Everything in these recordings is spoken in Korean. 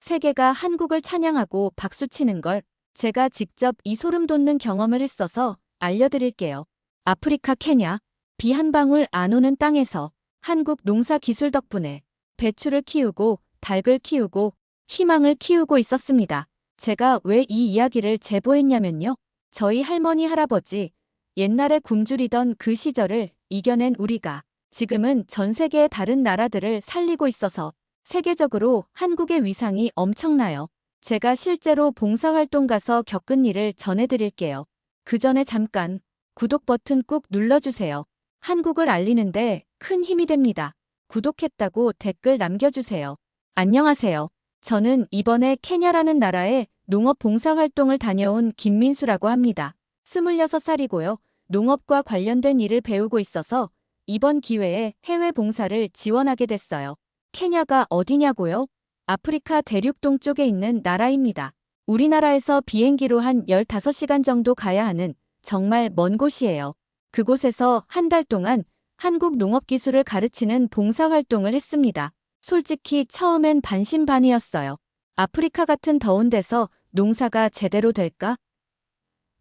세계가 한국을 찬양하고 박수치는 걸 제가 직접 이 소름 돋는 경험을 했어서 알려드릴게요. 아프리카 케냐, 비 한 방울 안 오는 땅에서 한국 농사 기술 덕분에 배추를 키우고 닭을 키우고 희망을 키우고 있었습니다. 제가 왜 이 이야기를 제보했냐면요. 저희 할머니 할아버지 옛날에 굶주리던 그 시절을 이겨낸 우리가 지금은 전 세계의 다른 나라들을 살리고 있어서 세계적으로 한국의 위상이 엄청나요. 제가 실제로 봉사활동 가서 겪은 일을 전해드릴게요. 그 전에 잠깐 구독 버튼 꾹 눌러주세요. 한국을 알리는데 큰 힘이 됩니다. 구독했다고 댓글 남겨주세요. 안녕하세요. 저는 이번에 케냐라는 나라에 농업 봉사활동을 다녀온 김민수라고 합니다. 26살이고요. 농업과 관련된 일을 배우고 있어서 이번 기회에 해외 봉사를 지원하게 됐어요. 케냐가 어디냐고요? 아프리카 대륙 동쪽에 있는 나라입니다. 우리나라에서 비행기로 한 15시간 정도 가야 하는 정말 먼 곳이에요. 그곳에서 한 달 동안 한국 농업 기술을 가르치는 봉사활동을 했습니다. 솔직히 처음엔 반신반의였어요. 아프리카 같은 더운 데서 농사가 제대로 될까?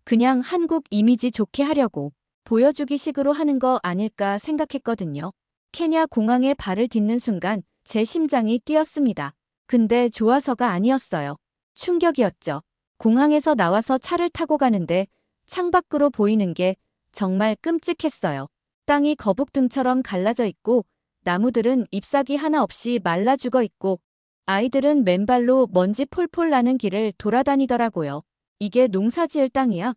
그냥 한국 이미지 좋게 하려고 보여주기 식으로 하는 거 아닐까 생각했거든요. 케냐 공항에 발을 딛는 순간 제 심장이 뛰었습니다. 근데 좋아서가 아니었어요. 충격이었죠. 공항에서 나와서 차를 타고 가는데 창밖으로 보이는 게 정말 끔찍했어요. 땅이 거북등처럼 갈라져 있고 나무들은 잎사귀 하나 없이 말라 죽어 있고 아이들은 맨발로 먼지 폴폴 나는 길을 돌아다니더라고요. 이게 농사지을 땅이야?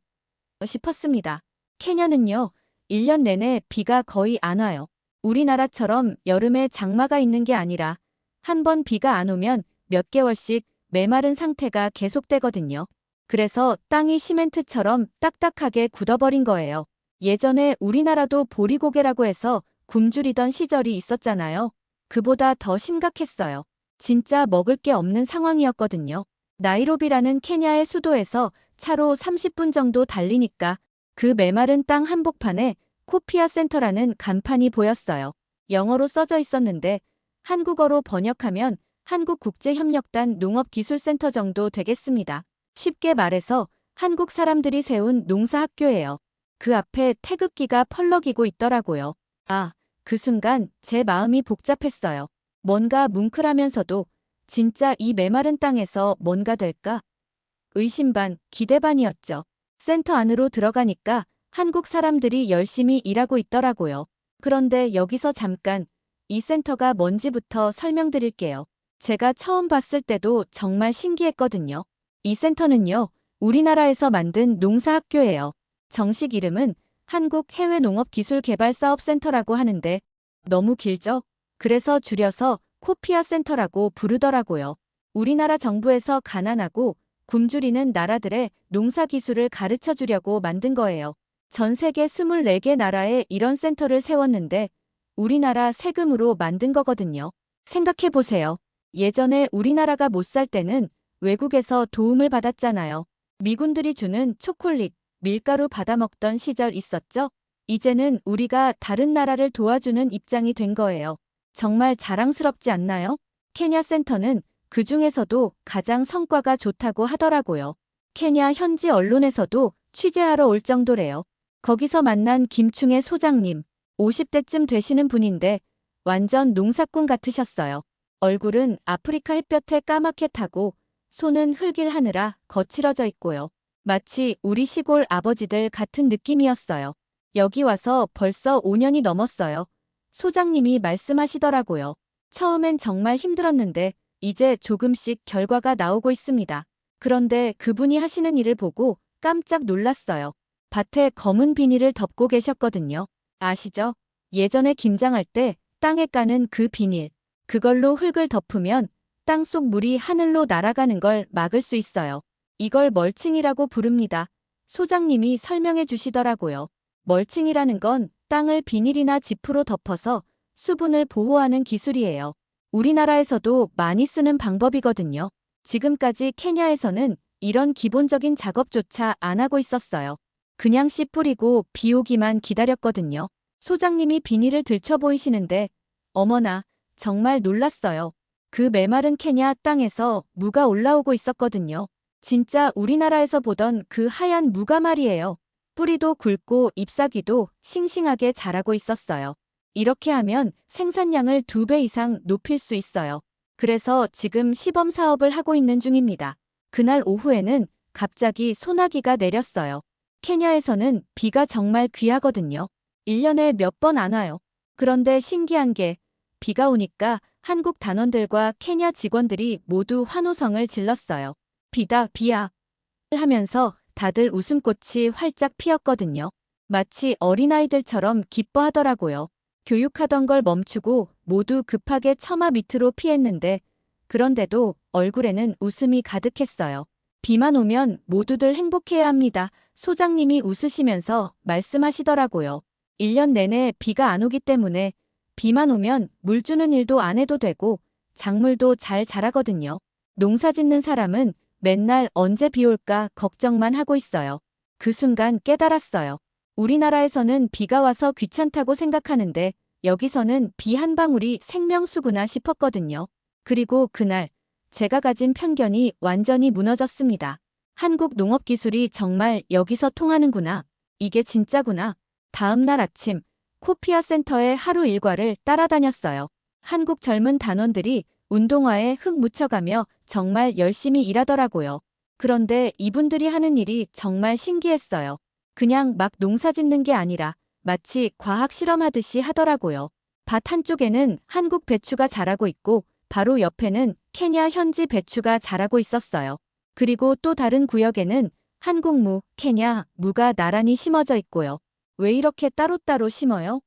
싶었습니다. 케냐는요, 1년 내내 비가 거의 안 와요. 우리나라처럼 여름에 장마가 있는 게 아니라 한 번 비가 안 오면 몇 개월씩 메마른 상태가 계속되거든요. 그래서 땅이 시멘트처럼 딱딱하게 굳어버린 거예요. 예전에 우리나라도 보리고개라고 해서 굶주리던 시절이 있었잖아요. 그보다 더 심각했어요. 진짜 먹을 게 없는 상황이었거든요. 나이로비라는 케냐의 수도에서 차로 30분 정도 달리니까 그 메마른 땅 한복판에 코피아 센터라는 간판이 보였어요. 영어로 써져 있었는데 한국어로 번역하면 한국국제협력단 농업기술센터 정도 되겠습니다. 쉽게 말해서 한국 사람들이 세운 농사학교예요. 그 앞에 태극기가 펄럭이고 있더라고요. 아, 그 순간 제 마음이 복잡했어요. 뭔가 뭉클하면서도 진짜 이 메마른 땅에서 뭔가 될까? 의심 반, 기대 반이었죠. 센터 안으로 들어가니까 한국 사람들이 열심히 일하고 있더라고요. 그런데 여기서 잠깐 이 센터가 뭔지부터 설명드릴게요. 제가 처음 봤을 때도 정말 신기했거든요. 이 센터는요, 우리나라에서 만든 농사학교예요. 정식 이름은 한국해외농업기술개발사업센터라고 하는데 너무 길죠? 그래서 줄여서 코피아 센터라고 부르더라고요. 우리나라 정부에서 가난하고 굶주리는 나라들의 농사기술을 가르쳐 주려고 만든 거예요. 전 세계 24개 나라에 이런 센터를 세웠는데 우리나라 세금으로 만든 거거든요. 생각해 보세요. 예전에 우리나라가 못 살 때는 외국에서 도움을 받았잖아요. 미군들이 주는 초콜릿, 밀가루 받아먹던 시절 있었죠? 이제는 우리가 다른 나라를 도와주는 입장이 된 거예요. 정말 자랑스럽지 않나요? 케냐 센터는 그 중에서도 가장 성과가 좋다고 하더라고요. 케냐 현지 언론에서도 취재하러 올 정도래요. 거기서 만난 김충의 소장님, 50대쯤 되시는 분인데 완전 농사꾼 같으셨어요. 얼굴은 아프리카 햇볕에 까맣게 타고 손은 흙일 하느라 거칠어져 있고요. 마치 우리 시골 아버지들 같은 느낌이었어요. 여기 와서 벌써 5년이 넘었어요. 소장님이 말씀하시더라고요. 처음엔 정말 힘들었는데 이제 조금씩 결과가 나오고 있습니다. 그런데 그분이 하시는 일을 보고 깜짝 놀랐어요. 밭에 검은 비닐을 덮고 계셨거든요. 아시죠? 예전에 김장할 때 땅에 까는 그 비닐. 그걸로 흙을 덮으면 땅속 물이 하늘로 날아가는 걸 막을 수 있어요. 이걸 멀칭이라고 부릅니다. 소장님이 설명해 주시더라고요. 멀칭이라는 건 땅을 비닐이나 지프로 덮어서 수분을 보호하는 기술이에요. 우리나라에서도 많이 쓰는 방법이거든요. 지금까지 케냐에서는 이런 기본적인 작업조차 안 하고 있었어요. 그냥 씨 뿌리고 비 오기만 기다렸거든요. 소장님이 비닐을 들춰 보이시는데 어머나 정말 놀랐어요. 그 메마른 케냐 땅에서 무가 올라오고 있었거든요. 진짜 우리나라에서 보던 그 하얀 무가 말이에요. 뿌리도 굵고 잎사귀도 싱싱하게 자라고 있었어요. 이렇게 하면 생산량을 2배 이상 높일 수 있어요. 그래서 지금 시범 사업을 하고 있는 중입니다. 그날 오후에는 갑자기 소나기가 내렸어요. 케냐에서는 비가 정말 귀하거든요. 1년에 몇 번 안 와요. 그런데 신기한 게 비가 오니까 한국 단원들과 케냐 직원들이 모두 환호성을 질렀어요. 비다, 비야 하면서 다들 웃음꽃이 활짝 피었거든요. 마치 어린아이들처럼 기뻐하더라고요. 교육하던 걸 멈추고 모두 급하게 처마 밑으로 피했는데 그런데도 얼굴에는 웃음이 가득했어요. 비만 오면 모두들 행복해야 합니다. 소장님이 웃으시면서 말씀하시더라고요. 1년 내내 비가 안 오기 때문에 비만 오면 물 주는 일도 안 해도 되고 작물도 잘 자라거든요. 농사 짓는 사람은 맨날 언제 비 올까 걱정만 하고 있어요. 그 순간 깨달았어요. 우리나라에서는 비가 와서 귀찮다고 생각하는데 여기서는 비 한 방울이 생명수구나 싶었거든요. 그리고 그날 제가 가진 편견이 완전히 무너졌습니다. 한국 농업 기술이 정말 여기서 통하는구나. 이게 진짜구나. 다음 날 아침 코피아 센터의 하루 일과를 따라다녔어요. 한국 젊은 단원들이 운동화에 흙 묻혀가며 정말 열심히 일하더라고요. 그런데 이분들이 하는 일이 정말 신기했어요. 그냥 막 농사 짓는 게 아니라 마치 과학 실험하듯이 하더라고요. 밭 한쪽에는 한국 배추가 자라고 있고 바로 옆에는 케냐 현지 배추가 자라고 있었어요. 그리고 또 다른 구역에는 한국 무, 케냐 무가 나란히 심어져 있고요. 왜 이렇게 따로따로 심어요?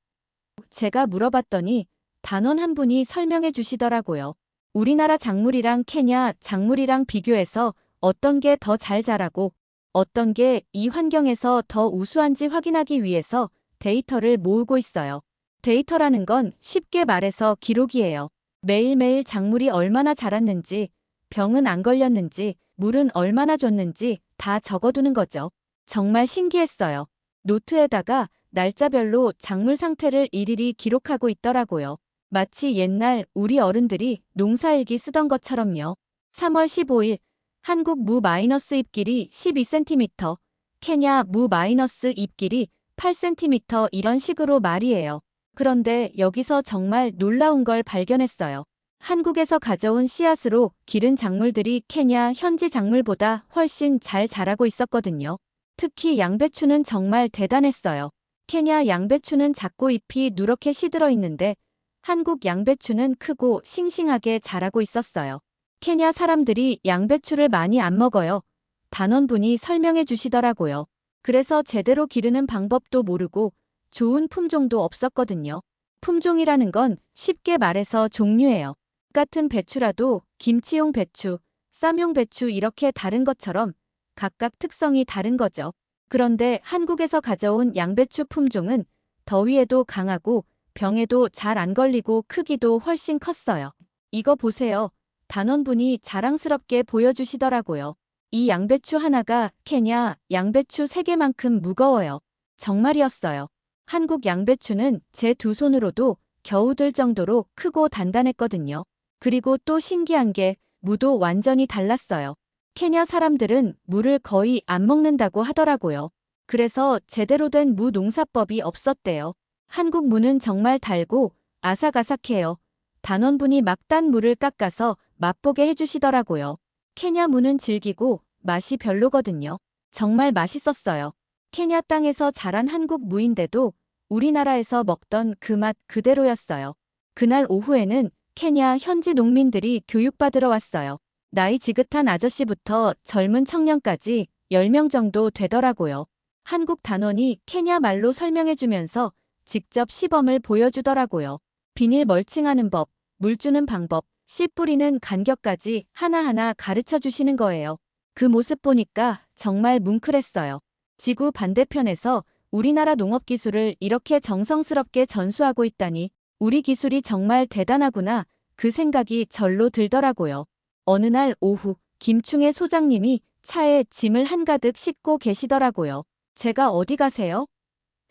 제가 물어봤더니 단원 한 분이 설명해 주시더라고요. 우리나라 작물이랑 케냐 작물이랑 비교해서 어떤 게 더 잘 자라고 어떤 게 이 환경에서 더 우수한지 확인하기 위해서 데이터를 모으고 있어요. 데이터라는 건 쉽게 말해서 기록이에요. 매일매일 작물이 얼마나 자랐는지, 병은 안 걸렸는지, 물은 얼마나 줬는지 다 적어두는 거죠. 정말 신기했어요. 노트에다가 날짜별로 작물 상태를 일일이 기록하고 있더라고요. 마치 옛날 우리 어른들이 농사일기 쓰던 것처럼요. 3월 15일 한국 무 마이너스 잎길이 12cm, 케냐 무 마이너스 잎길이 8cm 이런 식으로 말이에요. 그런데 여기서 정말 놀라운 걸 발견했어요. 한국에서 가져온 씨앗으로 기른 작물들이 케냐 현지 작물보다 훨씬 잘 자라고 있었거든요. 특히 양배추는 정말 대단했어요. 케냐 양배추는 작고 잎이 누렇게 시들어 있는데 한국 양배추는 크고 싱싱하게 자라고 있었어요. 케냐 사람들이 양배추를 많이 안 먹어요. 단원분이 설명해 주시더라고요. 그래서 제대로 기르는 방법도 모르고 좋은 품종도 없었거든요. 품종이라는 건 쉽게 말해서 종류예요. 같은 배추라도 김치용 배추, 쌈용 배추 이렇게 다른 것처럼 각각 특성이 다른 거죠. 그런데 한국에서 가져온 양배추 품종은 더위에도 강하고 병에도 잘 안 걸리고 크기도 훨씬 컸어요. 이거 보세요. 단원분이 자랑스럽게 보여주시더라고요. 이 양배추 하나가 케냐 양배추 3개만큼 무거워요. 정말이었어요. 한국 양배추는 제 2손으로도 겨우 들 정도로 크고 단단했거든요. 그리고 또 신기한 게 무도 완전히 달랐어요. 케냐 사람들은 무를 거의 안 먹는다고 하더라고요. 그래서 제대로 된 무 농사법이 없었대요. 한국 무는 정말 달고 아삭아삭해요. 단원분이 막 딴 무를 깎아서 맛보게 해주시더라고요. 케냐 무는 질기고 맛이 별로거든요. 정말 맛있었어요. 케냐 땅에서 자란 한국 무인데도 우리나라에서 먹던 그 맛 그대로였어요. 그날 오후에는 케냐 현지 농민들이 교육받으러 왔어요. 나이 지긋한 아저씨부터 젊은 청년까지 10명 정도 되더라고요. 한국 단원이 케냐 말로 설명해주면서 직접 시범을 보여주더라고요. 비닐 멀칭하는 법, 물 주는 방법, 씨 뿌리는 간격까지 하나하나 가르쳐 주시는 거예요. 그 모습 보니까 정말 뭉클했어요. 지구 반대편에서 우리나라 농업 기술을 이렇게 정성스럽게 전수하고 있다니 우리 기술이 정말 대단하구나 그 생각이 절로 들더라고요. 어느 날 오후 김충애 소장님이 차에 짐을 한가득 싣고 계시더라고요. 제가 어디 가세요?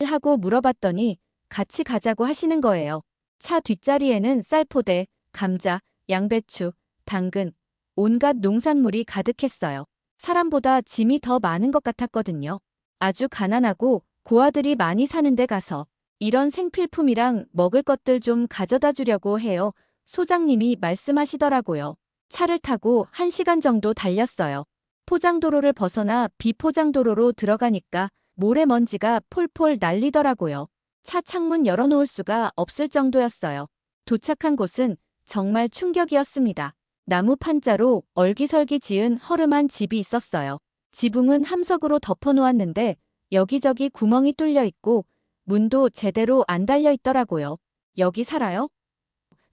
하고 물어봤더니 같이 가자고 하시는 거예요. 차 뒷자리에는 쌀포대, 감자, 양배추, 당근, 온갖 농산물이 가득했어요. 사람보다 짐이 더 많은 것 같았거든요. 아주 가난하고 고아들이 많이 사는 데 가서 이런 생필품이랑 먹을 것들 좀 가져다 주려고 해요. 소장님이 말씀하시더라고요. 차를 타고 1시간 정도 달렸어요. 포장도로를 벗어나 비포장도로로 들어가니까 모래먼지가 폴폴 날리더라고요. 차 창문 열어놓을 수가 없을 정도였어요. 도착한 곳은 정말 충격이었습니다. 나무 판자로 얼기설기 지은 허름한 집이 있었어요. 지붕은 함석으로 덮어놓았는데 여기저기 구멍이 뚫려 있고 문도 제대로 안 달려 있더라고요. 여기 살아요?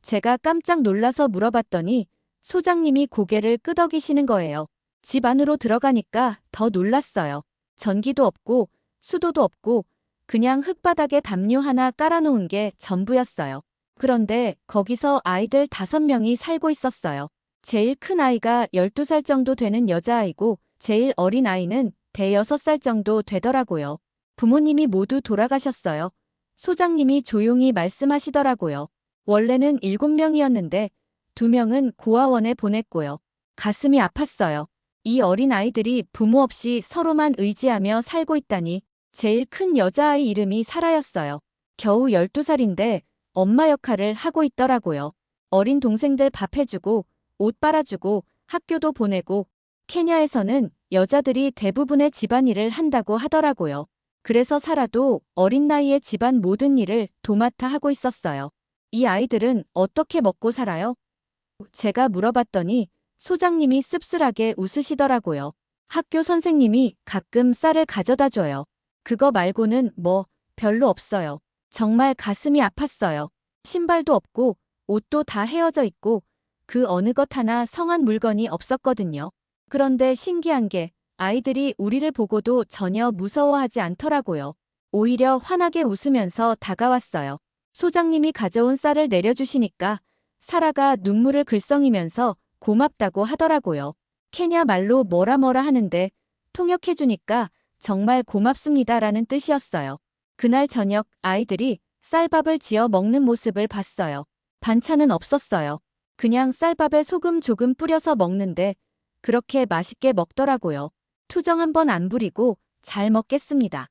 제가 깜짝 놀라서 물어봤더니 소장님이 고개를 끄덕이시는 거예요. 집 안으로 들어가니까 더 놀랐어요. 전기도 없고 수도도 없고 그냥 흙바닥에 담요 하나 깔아놓은 게 전부였어요. 그런데 거기서 아이들 5명이 살고 있었어요. 제일 큰 아이가 12살 정도 되는 여자아이고 제일 어린 아이는 대여섯 살 정도 되더라고요. 부모님이 모두 돌아가셨어요. 소장님이 조용히 말씀하시더라고요. 원래는 7명이었는데 2명은 고아원에 보냈고요. 가슴이 아팠어요. 이 어린 아이들이 부모 없이 서로만 의지하며 살고 있다니. 제일 큰 여자아이 이름이 사라였어요. 겨우 12살인데 엄마 역할을 하고 있더라고요. 어린 동생들 밥 해주고 옷 빨아주고 학교도 보내고 케냐에서는 여자들이 대부분의 집안일을 한다고 하더라고요. 그래서 사라도 어린 나이에 집안 모든 일을 도맡아 하고 있었어요. 이 아이들은 어떻게 먹고 살아요? 제가 물어봤더니 소장님이 씁쓸하게 웃으시더라고요. 학교 선생님이 가끔 쌀을 가져다 줘요. 그거 말고는 뭐 별로 없어요. 정말 가슴이 아팠어요. 신발도 없고 옷도 다 헤어져 있고 그 어느 것 하나 성한 물건이 없었거든요. 그런데 신기한 게 아이들이 우리를 보고도 전혀 무서워하지 않더라고요. 오히려 환하게 웃으면서 다가왔어요. 소장님이 가져온 쌀을 내려주시니까 사라가 눈물을 글썽이면서 고맙다고 하더라고요. 케냐 말로 뭐라 하는데 통역해주니까 정말 고맙습니다라는 뜻이었어요. 그날 저녁 아이들이 쌀밥을 지어 먹는 모습을 봤어요. 반찬은 없었어요. 그냥 쌀밥에 소금 조금 뿌려서 먹는데 그렇게 맛있게 먹더라고요. 투정 한 번 안 부리고 잘 먹겠습니다.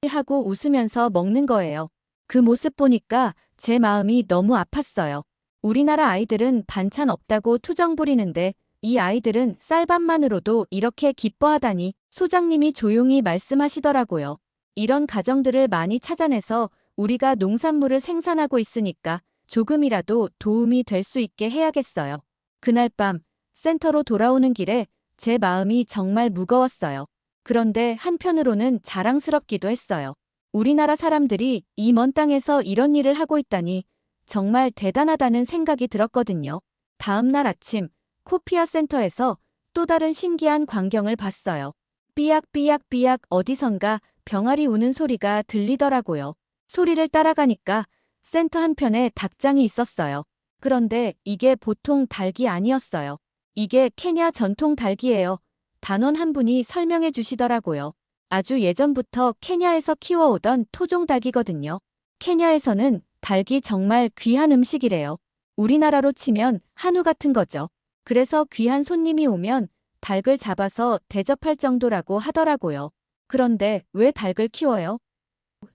하고 웃으면서 먹는 거예요. 그 모습 보니까 제 마음이 너무 아팠어요. 우리나라 아이들은 반찬 없다고 투정 부리는데 이 아이들은 쌀밥만으로도 이렇게 기뻐하다니. 소장님이 조용히 말씀하시더라고요. 이런 가정들을 많이 찾아내서 우리가 농산물을 생산하고 있으니까 조금이라도 도움이 될 수 있게 해야겠어요. 그날 밤 센터로 돌아오는 길에 제 마음이 정말 무거웠어요. 그런데 한편으로는 자랑스럽기도 했어요. 우리나라 사람들이 이 먼 땅에서 이런 일을 하고 있다니 정말 대단하다는 생각이 들었거든요. 다음 날 아침 코피아 센터에서 또 다른 신기한 광경을 봤어요. 삐약삐약삐약 어디선가 병아리 우는 소리가 들리더라고요. 소리를 따라가니까 센터 한편에 닭장이 있었어요. 그런데 이게 보통 닭이 아니었어요. 이게 케냐 전통 닭이에요. 단원 한 분이 설명해 주시더라고요. 아주 예전부터 케냐에서 키워오던 토종 닭이거든요. 케냐에서는 닭이 정말 귀한 음식이래요. 우리나라로 치면 한우 같은 거죠. 그래서 귀한 손님이 오면 닭을 잡아서 대접할 정도라고 하더라고요. 그런데 왜 닭을 키워요?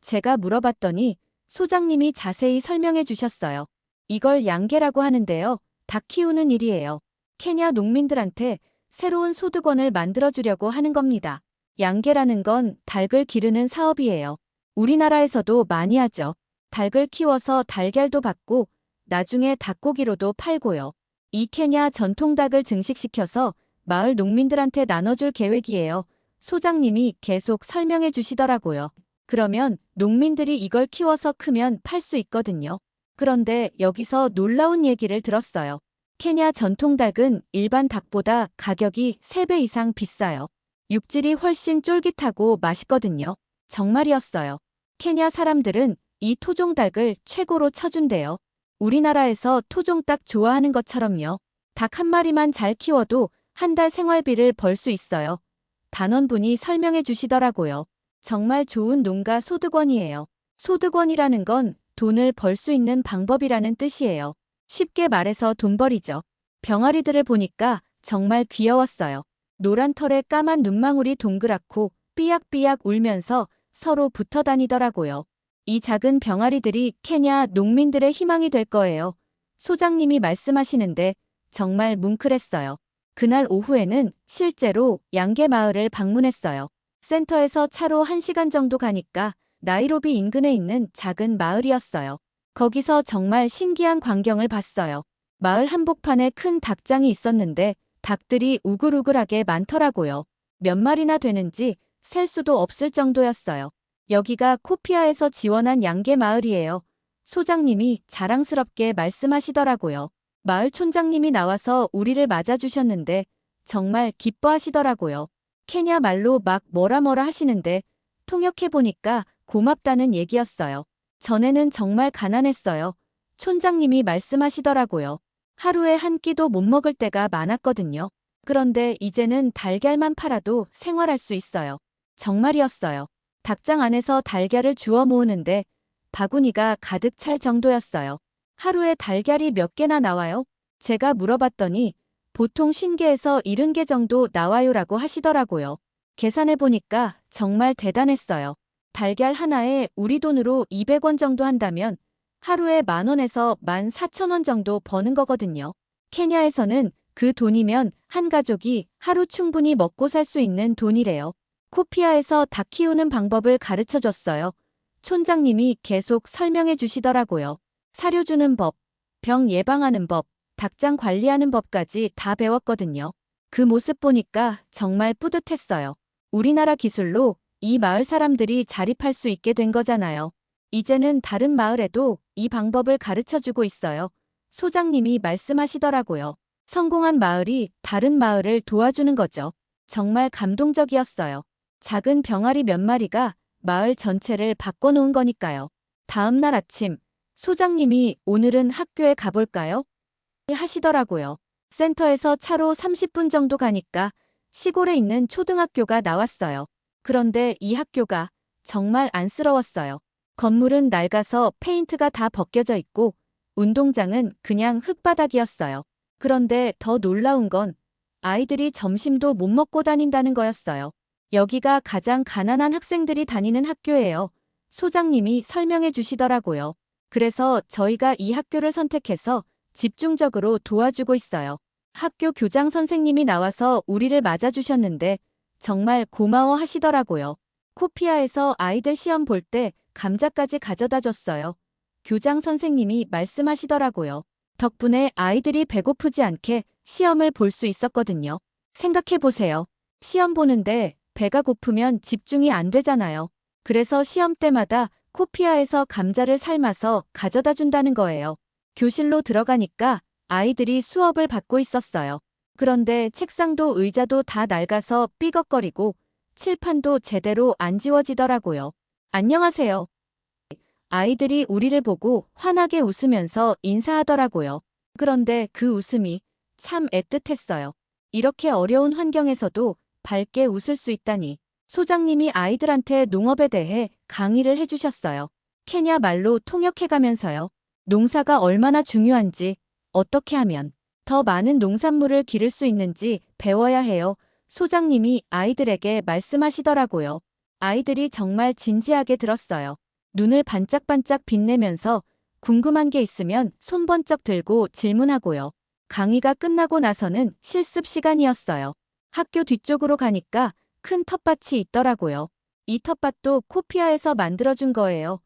제가 물어봤더니 소장님이 자세히 설명해 주셨어요. 이걸 양계라고 하는데요. 닭 키우는 일이에요. 케냐 농민들한테 새로운 소득원을 만들어주려고 하는 겁니다. 양계라는 건 닭을 기르는 사업이에요. 우리나라에서도 많이 하죠. 닭을 키워서 달걀도 받고 나중에 닭고기로도 팔고요. 이 케냐 전통 닭을 증식시켜서 마을 농민들한테 나눠줄 계획이에요. 소장님이 계속 설명해 주시더라고요. 그러면 농민들이 이걸 키워서 크면 팔 수 있거든요. 그런데 여기서 놀라운 얘기를 들었어요. 케냐 전통 닭은 일반 닭보다 가격이 3배 이상 비싸요. 육질이 훨씬 쫄깃하고 맛있거든요. 정말이었어요. 케냐 사람들은 이 토종 닭을 최고로 쳐준대요. 우리나라에서 토종 닭 좋아하는 것처럼요. 닭 한 마리만 잘 키워도 한 달 생활비를 벌 수 있어요. 단원분이 설명해 주시더라고요. 정말 좋은 농가 소득원이에요. 소득원이라는 건 돈을 벌 수 있는 방법이라는 뜻이에요. 쉽게 말해서 돈벌이죠. 병아리들을 보니까 정말 귀여웠어요. 노란 털에 까만 눈망울이 동그랗고 삐약삐약 울면서 서로 붙어 다니더라고요. 이 작은 병아리들이 케냐 농민들의 희망이 될 거예요. 소장님이 말씀하시는데 정말 뭉클했어요. 그날 오후에는 실제로 양계 마을을 방문했어요. 센터에서 차로 1시간 정도 가니까 나이로비 인근에 있는 작은 마을이었어요. 거기서 정말 신기한 광경을 봤어요. 마을 한복판에 큰 닭장이 있었는데 닭들이 우글우글하게 많더라고요. 몇 마리나 되는지 셀 수도 없을 정도였어요. 여기가 코피아에서 지원한 양계 마을이에요. 소장님이 자랑스럽게 말씀하시더라고요. 마을 촌장님이 나와서 우리를 맞아주셨는데 정말 기뻐하시더라고요. 케냐 말로 막 뭐라 하시는데 통역해보니까 고맙다는 얘기였어요. 전에는 정말 가난했어요. 촌장님이 말씀하시더라고요. 하루에 한 끼도 못 먹을 때가 많았거든요. 그런데 이제는 달걀만 팔아도 생활할 수 있어요. 정말이었어요. 닭장 안에서 달걀을 주워 모으는데 바구니가 가득 찰 정도였어요. 하루에 달걀이 몇 개나 나와요? 제가 물어봤더니 보통 50개에서 70개 정도 나와요라고 하시더라고요. 계산해보니까 정말 대단했어요. 달걀 하나에 우리 돈으로 200원 정도 한다면 하루에 10,000원에서 14,000원 정도 버는 거거든요. 케냐에서는 그 돈이면 한 가족이 하루 충분히 먹고 살 수 있는 돈이래요. 코피아에서 닭 키우는 방법을 가르쳐 줬어요. 촌장님이 계속 설명해 주시더라고요. 사료 주는 법, 병 예방하는 법, 닭장 관리하는 법까지 다 배웠거든요. 그 모습 보니까 정말 뿌듯했어요. 우리나라 기술로 이 마을 사람들이 자립할 수 있게 된 거잖아요. 이제는 다른 마을에도 이 방법을 가르쳐 주고 있어요. 소장님이 말씀하시더라고요. 성공한 마을이 다른 마을을 도와주는 거죠. 정말 감동적이었어요. 작은 병아리 몇 마리가 마을 전체를 바꿔놓은 거니까요. 다음 날 아침, 소장님이 오늘은 학교에 가볼까요? 하시더라고요. 센터에서 차로 30분 정도 가니까 시골에 있는 초등학교가 나왔어요. 그런데 이 학교가 정말 안쓰러웠어요. 건물은 낡아서 페인트가 다 벗겨져 있고 운동장은 그냥 흙바닥이었어요. 그런데 더 놀라운 건 아이들이 점심도 못 먹고 다닌다는 거였어요. 여기가 가장 가난한 학생들이 다니는 학교예요. 소장님이 설명해 주시더라고요. 그래서 저희가 이 학교를 선택해서 집중적으로 도와주고 있어요. 학교 교장 선생님이 나와서 우리를 맞아주셨는데 정말 고마워 하시더라고요. 코피아에서 아이들 시험 볼 때 감자까지 가져다 줬어요. 교장 선생님이 말씀하시더라고요. 덕분에 아이들이 배고프지 않게 시험을 볼 수 있었거든요. 생각해보세요. 시험 보는데 배가 고프면 집중이 안 되잖아요. 그래서 시험 때마다 코피아에서 감자를 삶아서 가져다 준다는 거예요. 교실로 들어가니까 아이들이 수업을 받고 있었어요. 그런데 책상도 의자도 다 낡아서 삐걱거리고 칠판도 제대로 안 지워지더라고요. 안녕하세요. 아이들이 우리를 보고 환하게 웃으면서 인사하더라고요. 그런데 그 웃음이 참 애틋했어요. 이렇게 어려운 환경에서도 밝게 웃을 수 있다니. 소장님이 아이들한테 농업에 대해 강의를 해주셨어요. 케냐 말로 통역해가면서요. 농사가 얼마나 중요한지, 어떻게 하면 더 많은 농산물을 기를 수 있는지 배워야 해요. 소장님이 아이들에게 말씀하시더라고요. 아이들이 정말 진지하게 들었어요. 눈을 반짝반짝 빛내면서 궁금한 게 있으면 손 번쩍 들고 질문하고요. 강의가 끝나고 나서는 실습 시간이었어요. 학교 뒤쪽으로 가니까 큰 텃밭이 있더라고요. 이 텃밭도 코피아에서 만들어준 거예요.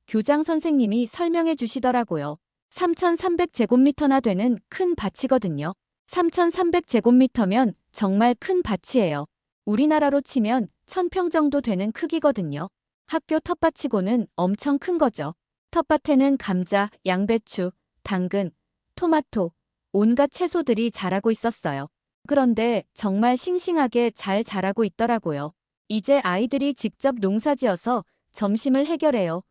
교장 선생님이 설명해 주시더라고요. 3,300제곱미터나 되는 큰 밭이거든요. 3,300제곱미터면 정말 큰 밭이에요. 우리나라로 치면 1,000평 정도 되는 크기거든요. 학교 텃밭치고는 엄청 큰 거죠. 텃밭에는 감자, 양배추, 당근, 토마토, 온갖 채소들이 자라고 있었어요. 그런데 정말 싱싱하게 잘 자라고 있더라고요. 이제 아이들이 직접 농사지어서 점심을 해결해요.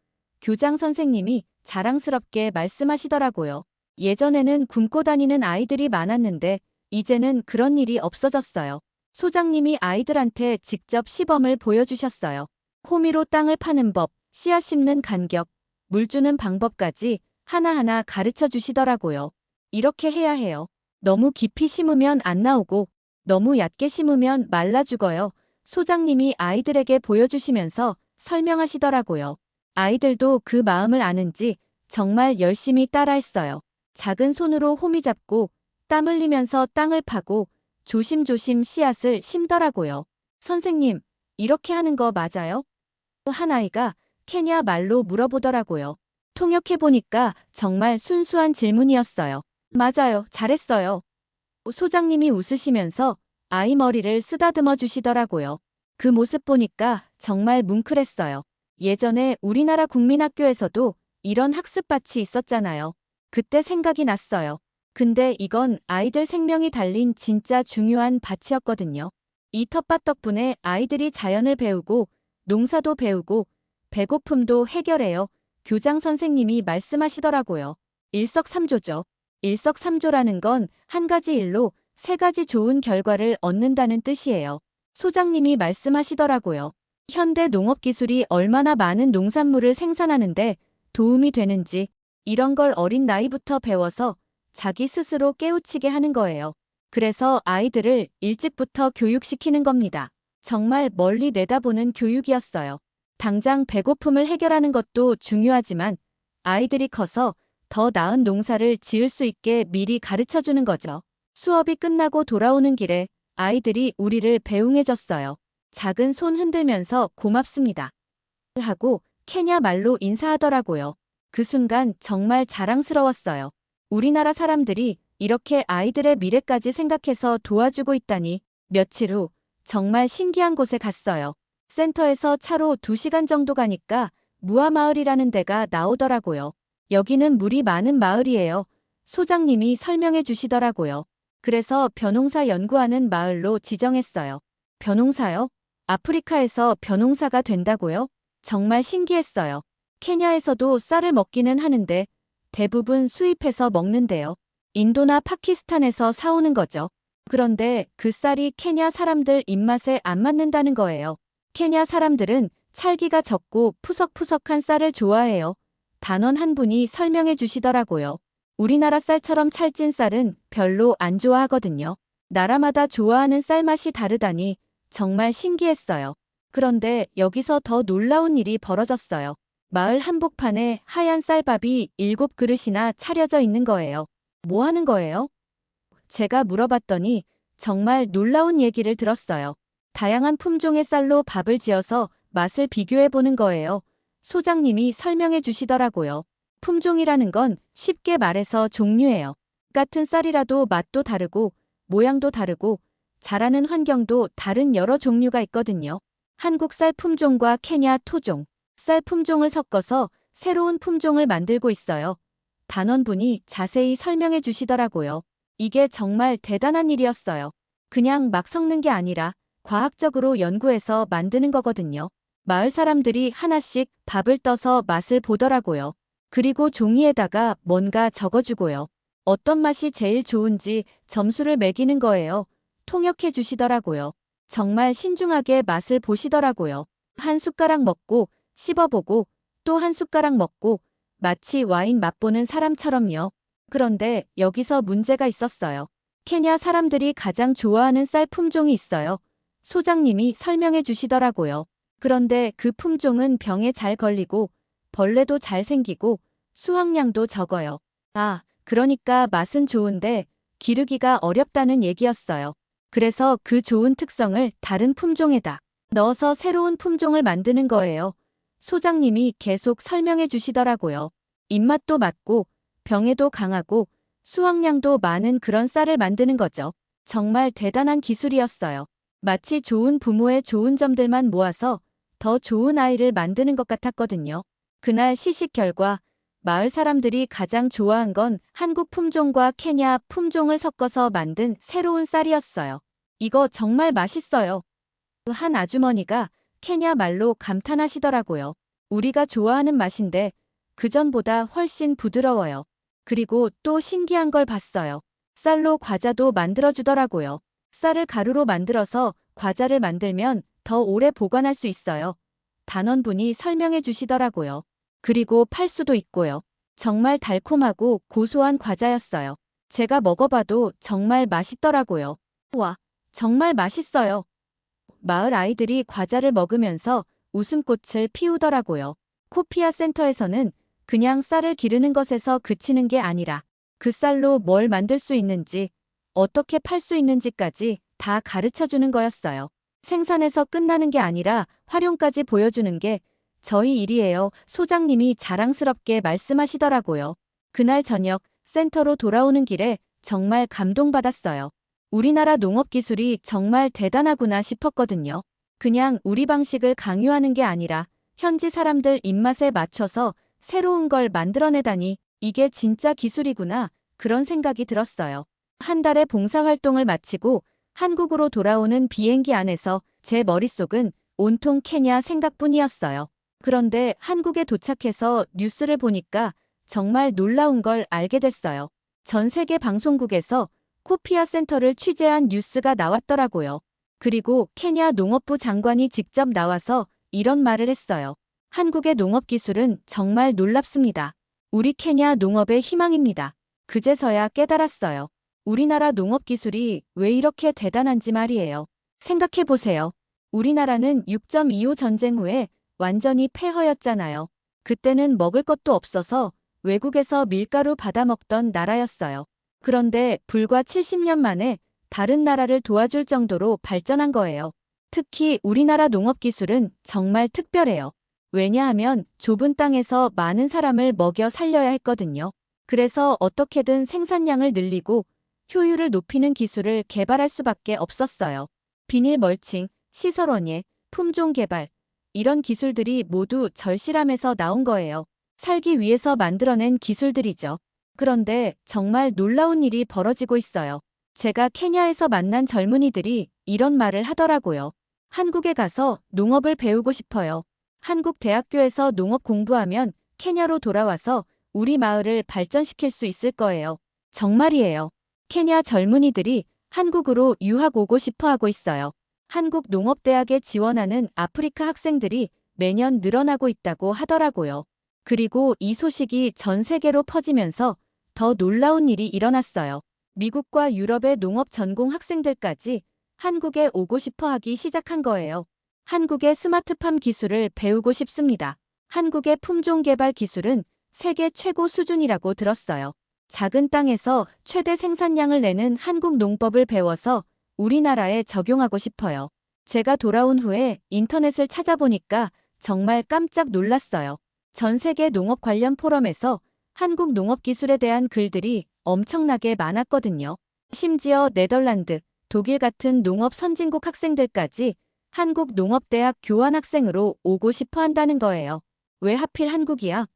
교장 선생님이 자랑스럽게 말씀하시더라고요. 예전에는 굶고 다니는 아이들이 많았는데 이제는 그런 일이 없어졌어요. 소장님이 아이들한테 직접 시범을 보여주셨어요. 호미로 땅을 파는 법, 씨앗 심는 간격, 물 주는 방법까지 하나하나 가르쳐 주시더라고요. 이렇게 해야 해요. 너무 깊이 심으면 안 나오고 너무 얕게 심으면 말라 죽어요. 소장님이 아이들에게 보여주시면서 설명하시더라고요. 아이들도 그 마음을 아는지 정말 열심히 따라했어요. 작은 손으로 호미 잡고 땀 흘리면서 땅을 파고 조심조심 씨앗을 심더라고요. 선생님, 이렇게 하는 거 맞아요? 한 아이가 케냐 말로 물어보더라고요. 통역해보니까 정말 순수한 질문이었어요. 맞아요, 잘했어요. 소장님이 웃으시면서 아이 머리를 쓰다듬어 주시더라고요. 그 모습 보니까 정말 뭉클했어요. 예전에 우리나라 국민학교에서도 이런 학습밭이 있었잖아요. 그때 생각이 났어요. 근데 이건 아이들 생명이 달린 진짜 중요한 밭이었거든요. 이 텃밭 덕분에 아이들이 자연을 배우고 농사도 배우고 배고픔도 해결해요. 교장 선생님이 말씀하시더라고요. 일석삼조죠. 일석삼조라는 건 한 가지 일로 세 가지 좋은 결과를 얻는다는 뜻이에요. 소장님이 말씀하시더라고요. 현대 농업 기술이 얼마나 많은 농산물을 생산하는데 도움이 되는지 이런 걸 어린 나이부터 배워서 자기 스스로 깨우치게 하는 거예요. 그래서 아이들을 일찍부터 교육시키는 겁니다. 정말 멀리 내다보는 교육이었어요. 당장 배고픔을 해결하는 것도 중요하지만 아이들이 커서 더 나은 농사를 지을 수 있게 미리 가르쳐 주는 거죠. 수업이 끝나고 돌아오는 길에 아이들이 우리를 배웅해줬어요. 작은 손 흔들면서 고맙습니다 하고 케냐 말로 인사하더라고요. 그 순간 정말 자랑스러웠어요. 우리나라 사람들이 이렇게 아이들의 미래까지 생각해서 도와주고 있다니. 며칠 후 정말 신기한 곳에 갔어요. 센터에서 차로 2시간 정도 가니까 무아마을이라는 데가 나오더라고요. 여기는 물이 많은 마을이에요. 소장님이 설명해 주시더라고요. 그래서 벼농사 연구하는 마을로 지정했어요. 벼농사요? 아프리카에서 벼농사가 된다고요? 정말 신기했어요. 케냐에서도 쌀을 먹기는 하는데 대부분 수입해서 먹는데요. 인도나 파키스탄에서 사오는 거죠. 그런데 그 쌀이 케냐 사람들 입맛에 안 맞는다는 거예요. 케냐 사람들은 찰기가 적고 푸석푸석한 쌀을 좋아해요. 단원 한 분이 설명해 주시더라고요. 우리나라 쌀처럼 찰진 쌀은 별로 안 좋아하거든요. 나라마다 좋아하는 쌀 맛이 다르다니 정말 신기했어요. 그런데 여기서 더 놀라운 일이 벌어졌어요. 마을 한복판에 하얀 쌀밥이 7그릇이나 차려져 있는 거예요. 뭐 하는 거예요? 제가 물어봤더니 정말 놀라운 얘기를 들었어요. 다양한 품종의 쌀로 밥을 지어서 맛을 비교해 보는 거예요. 소장님이 설명해 주시더라고요. 품종이라는 건 쉽게 말해서 종류예요. 같은 쌀이라도 맛도 다르고 모양도 다르고 자라는 환경도 다른 여러 종류가 있거든요. 한국 쌀 품종과 케냐 토종, 쌀 품종을 섞어서 새로운 품종을 만들고 있어요. 단원분이 자세히 설명해 주시더라고요. 이게 정말 대단한 일이었어요. 그냥 막 섞는 게 아니라 과학적으로 연구해서 만드는 거거든요. 마을 사람들이 하나씩 밥을 떠서 맛을 보더라고요. 그리고 종이에다가 뭔가 적어주고요. 어떤 맛이 제일 좋은지 점수를 매기는 거예요. 통역해 주시더라고요. 정말 신중하게 맛을 보시더라고요. 한 숟가락 먹고 씹어보고 또 한 숟가락 먹고 마치 와인 맛보는 사람처럼요. 그런데 여기서 문제가 있었어요. 케냐 사람들이 가장 좋아하는 쌀 품종이 있어요. 소장님이 설명해 주시더라고요. 그런데 그 품종은 병에 잘 걸리고 벌레도 잘 생기고 수확량도 적어요. 아, 그러니까 맛은 좋은데 기르기가 어렵다는 얘기였어요. 그래서 그 좋은 특성을 다른 품종에다 넣어서 새로운 품종을 만드는 거예요. 소장님이 계속 설명해 주시더라고요. 입맛도 맞고 병에도 강하고 수확량도 많은 그런 쌀을 만드는 거죠. 정말 대단한 기술이었어요. 마치 좋은 부모의 좋은 점들만 모아서 더 좋은 아이를 만드는 것 같았거든요. 그날 시식 결과 마을 사람들이 가장 좋아한 건 한국 품종과 케냐 품종을 섞어서 만든 새로운 쌀이었어요. 이거 정말 맛있어요. 한 아주머니가 케냐 말로 감탄하시더라고요. 우리가 좋아하는 맛인데 그전보다 훨씬 부드러워요. 그리고 또 신기한 걸 봤어요. 쌀로 과자도 만들어주더라고요. 쌀을 가루로 만들어서 과자를 만들면 더 오래 보관할 수 있어요. 단원분이 설명해 주시더라고요. 그리고 팔 수도 있고요. 정말 달콤하고 고소한 과자였어요. 제가 먹어봐도 정말 맛있더라고요. 와, 정말 맛있어요. 마을 아이들이 과자를 먹으면서 웃음꽃을 피우더라고요. 코피아 센터에서는 그냥 쌀을 기르는 것에서 그치는 게 아니라 그 쌀로 뭘 만들 수 있는지, 어떻게 팔 수 있는지까지 다 가르쳐 주는 거였어요. 생산에서 끝나는 게 아니라 활용까지 보여주는 게 저희 일이에요. 소장님이 자랑스럽게 말씀하시더라고요. 그날 저녁 센터로 돌아오는 길에 정말 감동받았어요. 우리나라 농업 기술이 정말 대단하구나 싶었거든요. 그냥 우리 방식을 강요하는 게 아니라 현지 사람들 입맛에 맞춰서 새로운 걸 만들어내다니 이게 진짜 기술이구나 그런 생각이 들었어요. 한 달의 봉사활동을 마치고 한국으로 돌아오는 비행기 안에서 제 머릿속은 온통 케냐 생각뿐이었어요. 그런데 한국에 도착해서 뉴스를 보니까 정말 놀라운 걸 알게 됐어요. 전 세계 방송국에서 코피아 센터를 취재한 뉴스가 나왔더라고요. 그리고 케냐 농업부 장관이 직접 나와서 이런 말을 했어요. 한국의 농업 기술은 정말 놀랍습니다. 우리 케냐 농업의 희망입니다. 그제서야 깨달았어요. 우리나라 농업 기술이 왜 이렇게 대단한지 말이에요. 생각해 보세요. 우리나라는 6.25 전쟁 후에 완전히 폐허였잖아요. 그때는 먹을 것도 없어서 외국에서 밀가루 받아먹던 나라였어요. 그런데 불과 70년 만에 다른 나라를 도와줄 정도로 발전한 거예요. 특히 우리나라 농업 기술은 정말 특별해요. 왜냐하면 좁은 땅에서 많은 사람을 먹여 살려야 했거든요. 그래서 어떻게든 생산량을 늘리고 효율을 높이는 기술을 개발할 수밖에 없었어요. 비닐 멀칭, 시설 원예, 품종 개발, 이런 기술들이 모두 절실함에서 나온 거예요. 살기 위해서 만들어낸 기술들이죠. 그런데 정말 놀라운 일이 벌어지고 있어요. 제가 케냐에서 만난 젊은이들이 이런 말을 하더라고요. 한국에 가서 농업을 배우고 싶어요. 한국 대학교에서 농업 공부하면 케냐로 돌아와서 우리 마을을 발전시킬 수 있을 거예요. 정말이에요. 케냐 젊은이들이 한국으로 유학 오고 싶어 하고 있어요. 한국 농업대학에 지원하는 아프리카 학생들이 매년 늘어나고 있다고 하더라고요. 그리고 이 소식이 전 세계로 퍼지면서 더 놀라운 일이 일어났어요. 미국과 유럽의 농업 전공 학생들까지 한국에 오고 싶어 하기 시작한 거예요. 한국의 스마트팜 기술을 배우고 싶습니다. 한국의 품종 개발 기술은 세계 최고 수준이라고 들었어요. 작은 땅에서 최대 생산량을 내는 한국 농법을 배워서 우리나라에 적용하고 싶어요. 제가 돌아온 후에 인터넷을 찾아보니까 정말 깜짝 놀랐어요. 전 세계 농업 관련 포럼에서 한국 농업 기술에 대한 글들이 엄청나게 많았거든요. 심지어 네덜란드, 독일 같은 농업 선진국 학생들까지 한국 농업대학 교환학생으로 오고 싶어 한다는 거예요. 왜 하필 한국이야?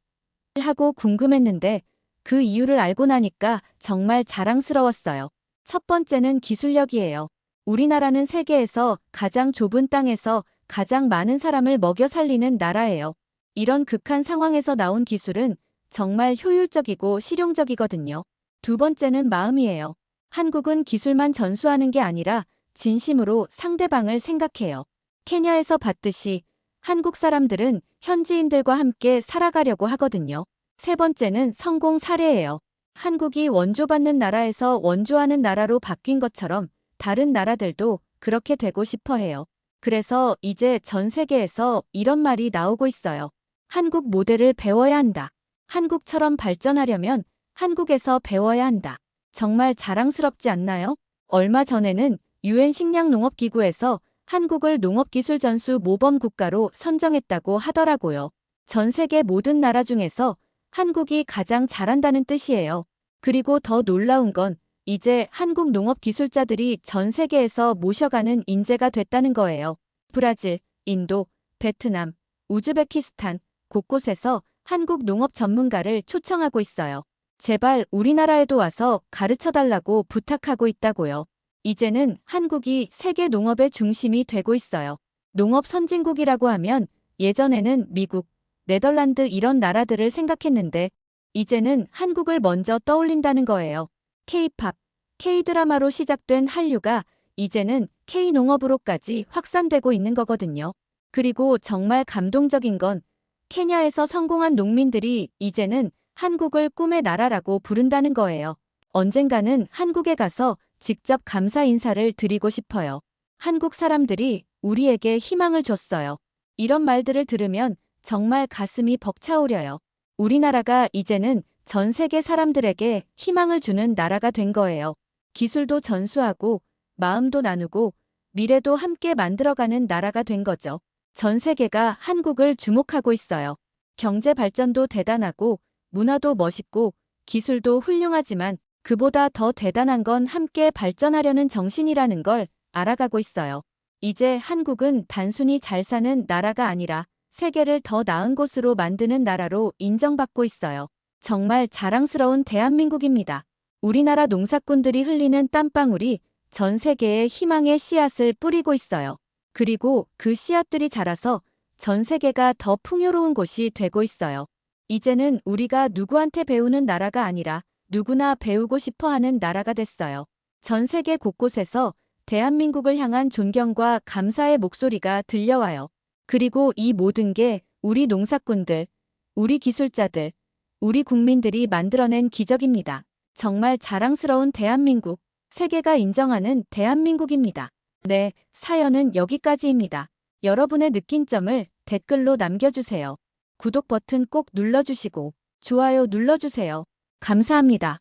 하고 궁금했는데 그 이유를 알고 나니까 정말 자랑스러웠어요. 첫 번째는 기술력이에요. 우리나라는 세계에서 가장 좁은 땅에서 가장 많은 사람을 먹여 살리는 나라예요. 이런 극한 상황에서 나온 기술은 정말 효율적이고 실용적이거든요. 두 번째는 마음이에요. 한국은 기술만 전수하는 게 아니라 진심으로 상대방을 생각해요. 케냐에서 봤듯이 한국 사람들은 현지인들과 함께 살아가려고 하거든요. 세 번째는 성공 사례예요. 한국이 원조받는 나라에서 원조하는 나라로 바뀐 것처럼 다른 나라들도 그렇게 되고 싶어 해요. 그래서 이제 전 세계에서 이런 말이 나오고 있어요. 한국 모델을 배워야 한다. 한국처럼 발전하려면 한국에서 배워야 한다. 정말 자랑스럽지 않나요? 얼마 전에는 UN 식량농업기구에서 한국을 농업기술전수 모범 국가로 선정했다고 하더라고요. 전 세계 모든 나라 중에서 한국이 가장 잘한다는 뜻이에요. 그리고 더 놀라운 건 이제 한국 농업 기술자들이 전 세계에서 모셔가는 인재가 됐다는 거예요. 브라질, 인도, 베트남, 우즈베키스탄 곳곳에서 한국 농업 전문가를 초청하고 있어요. 제발 우리나라에도 와서 가르쳐달라고 부탁하고 있다고요. 이제는 한국이 세계 농업의 중심이 되고 있어요. 농업 선진국이라고 하면 예전에는 미국, 네덜란드 이런 나라들을 생각했는데 이제는 한국을 먼저 떠올린다는 거예요. K-팝, K-드라마로 시작된 한류가 이제는 K-농업으로까지 확산되고 있는 거거든요. 그리고 정말 감동적인 건 케냐에서 성공한 농민들이 이제는 한국을 꿈의 나라라고 부른다는 거예요. 언젠가는 한국에 가서 직접 감사 인사를 드리고 싶어요. 한국 사람들이 우리에게 희망을 줬어요. 이런 말들을 들으면 정말 가슴이 벅차오려요. 우리나라가 이제는 전 세계 사람들에게 희망을 주는 나라가 된 거예요. 기술도 전수하고 마음도 나누고 미래도 함께 만들어가는 나라가 된 거죠. 전 세계가 한국을 주목하고 있어요. 경제 발전도 대단하고 문화도 멋있고 기술도 훌륭하지만 그보다 더 대단한 건 함께 발전하려는 정신이라는 걸 알아가고 있어요. 이제 한국은 단순히 잘 사는 나라가 아니라 세계를 더 나은 곳으로 만드는 나라로 인정받고 있어요. 정말 자랑스러운 대한민국입니다. 우리나라 농사꾼들이 흘리는 땀방울이 전 세계에 희망의 씨앗을 뿌리고 있어요. 그리고 그 씨앗들이 자라서 전 세계가 더 풍요로운 곳이 되고 있어요. 이제는 우리가 누구한테 배우는 나라가 아니라 누구나 배우고 싶어 하는 나라가 됐어요. 전 세계 곳곳에서 대한민국을 향한 존경과 감사의 목소리가 들려와요. 그리고 이 모든 게 우리 농사꾼들, 우리 기술자들, 우리 국민들이 만들어낸 기적입니다. 정말 자랑스러운 대한민국, 세계가 인정하는 대한민국입니다. 네, 사연은 여기까지입니다. 여러분의 느낀 점을 댓글로 남겨주세요. 구독 버튼 꼭 눌러주시고 좋아요 눌러주세요. 감사합니다.